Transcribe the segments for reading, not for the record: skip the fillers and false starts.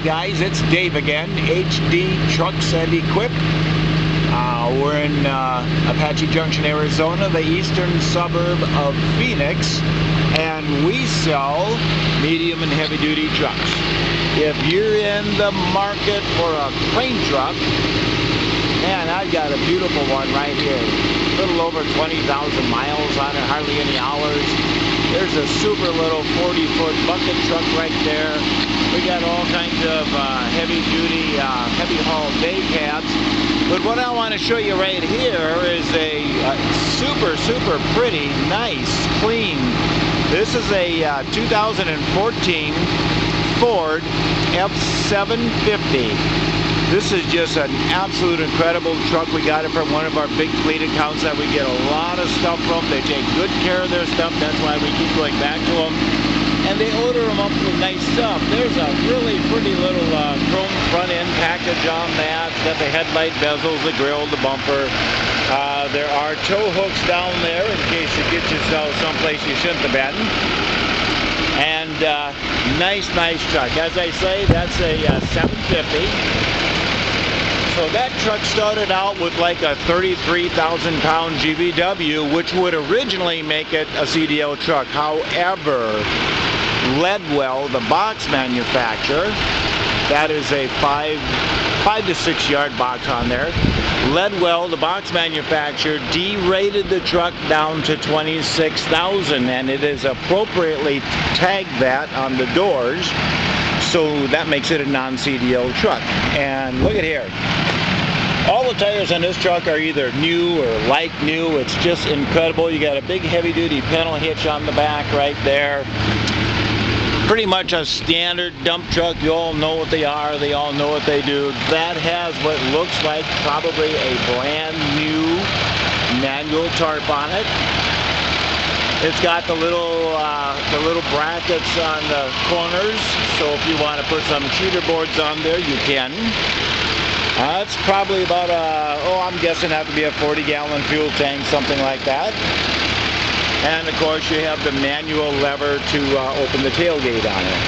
guys, it's Dave again, HD Trucks and Equip. We're in Apache Junction, Arizona, the eastern suburb of Phoenix, and we sell medium and heavy duty trucks. If you're in the market for a crane truck, man, I've got a beautiful one right here. A little over 20,000 miles on it, hardly any hours. There's a super little 40-foot bucket truck right there. We got all kinds of heavy-duty, heavy-haul day cabs. But what I want to show you right here is a super pretty, nice, clean. This is a 2014 Ford F750. This is just an absolute incredible truck. We got it from one of our big fleet accounts that we get a lot of stuff from. They take good care of their stuff. That's why we keep going back to them. And they order them up with nice stuff. There's a really pretty little chrome front end package on that. It's got the headlight bezels, the grill, the bumper. There are tow hooks down there in case you get yourself someplace you shouldn't have been. And nice truck. As I say, that's a 750. So that truck started out with like a 33,000 pound GVW, which would originally make it a CDL truck. However, Ledwell, the box manufacturer, that is a 5 to 6 yard box on there. Ledwell, the box manufacturer, derated the truck down to 26,000, and it is appropriately tagged that on the doors, so that makes it a non-CDL truck. And look at here. All the tires on this truck are either new or like new. It's just incredible. You got a big heavy-duty Pintle hitch on the back right there. Pretty much a standard dump truck. You all know what they are. They all know what they do. That has what looks like probably a brand new manual tarp on it. It's got the little brackets on the corners. So if you want to put some cheater boards on there, you can. It's probably about I'm guessing that would be a 40-gallon fuel tank, something like that. And of course you have the manual lever to open the tailgate on it.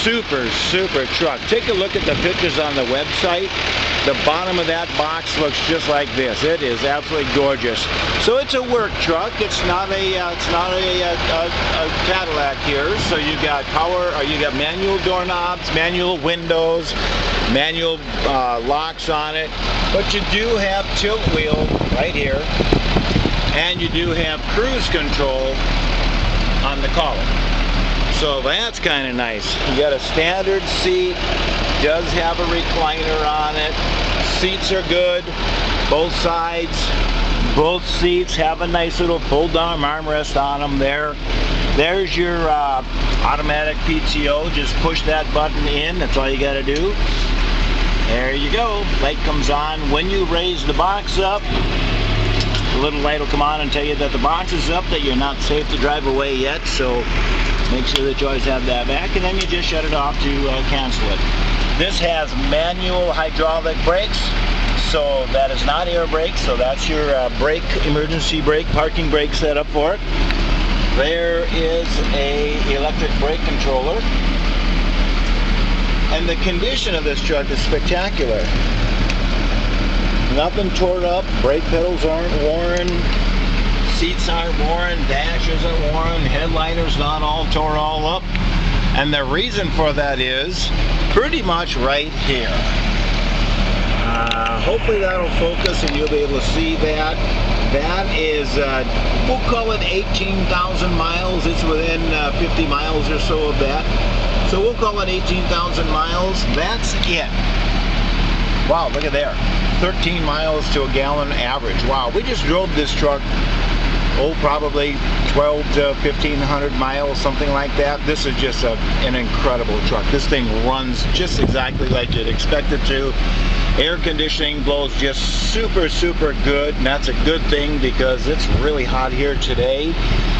Super truck. Take a look at the pictures on the website. The bottom of that box looks just like this. It is absolutely gorgeous. So it's a work truck. It's not a Cadillac here. So you got power, or you got manual doorknobs, manual windows, manual locks on it. But you do have tilt wheel right here. And you do have cruise control on the column. So that's kind of nice. You got a standard seat, does have a recliner on it. Seats are good, both sides. Both seats have a nice little pull-down armrest on them there. There's your automatic PTO. Just push that button in, that's all you got to do. There you go. Light comes on. When you raise the box up, the little light will come on and tell you that the box is up, that you're not safe to drive away yet, so make sure that you always have that back, and then you just shut it off to cancel it. This has manual hydraulic brakes, so that is not air brakes, so that's your brake, emergency brake, parking brake setup for it. There is a electric brake controller, and the condition of this truck is spectacular. Nothing tore up, brake pedals aren't worn, seats aren't worn, dashes aren't worn, headliner's not all tore all up. And the reason for that is pretty much right here. Hopefully that'll focus and you'll be able to see that. That is, we'll call it 18,000 miles. It's within 50 miles or so of that. So we'll call it 18,000 miles. That's it. Wow, look at there. 13 miles to a gallon average. Wow, we just drove this truck, probably 12 to 1,500 miles, something like that. This is just an incredible truck. This thing runs just exactly like you'd expect it to. Air conditioning blows just super good, and that's a good thing because it's really hot here today.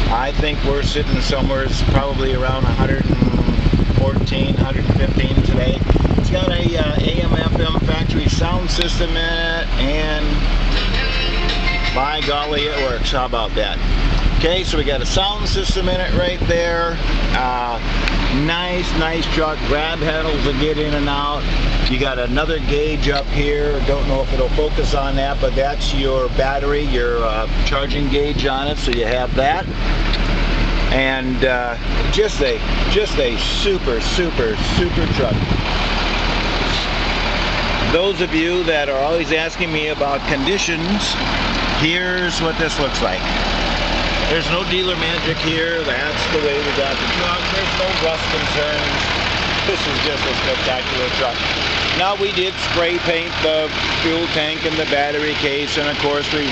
I think we're sitting somewhere probably around 114, 115 today. It's got a AM/FM factory sound system in it, and by golly, it works. How about that? Okay, so we got a sound system in it right there. Nice truck. Grab handles to get in and out. You got another gauge up here. Don't know if it'll focus on that, but that's your battery, your charging gauge on it, so you have that. And just a super truck. Those of you that are always asking me about conditions, here's what this looks like. There's no dealer magic here. That's the way we got the truck. There's no rust concerns. This is just a spectacular truck. Now, we did spray paint the fuel tank and the battery case, and of course we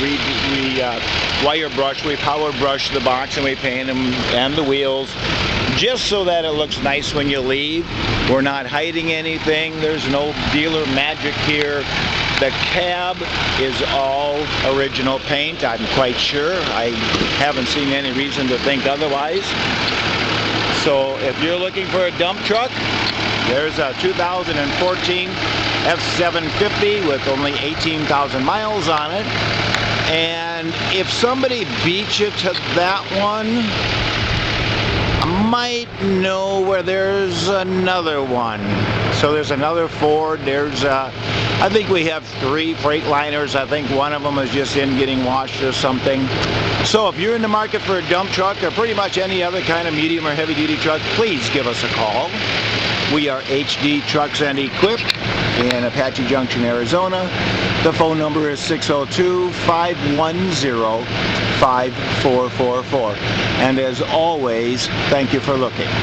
wire brush, we power brush the box, and we paint them and the wheels, just so that it looks nice when you leave. We're not hiding anything. There's no dealer magic here. The cab is all original paint, I'm quite sure. I haven't seen any reason to think otherwise. So if you're looking for a dump truck, there's a 2014 F750 with only 18,000 miles on it. And if somebody beats you to that one, I might know where there's another one. So there's another Ford. There's I think we have 3 Freightliners. I think one of them is just in getting washed or something. So if you're in the market for a dump truck or pretty much any other kind of medium or heavy duty truck, please give us a call. We are HD Trucks and Equip in Apache Junction, Arizona. The phone number is 602-510-5444. And as always, thank you for looking.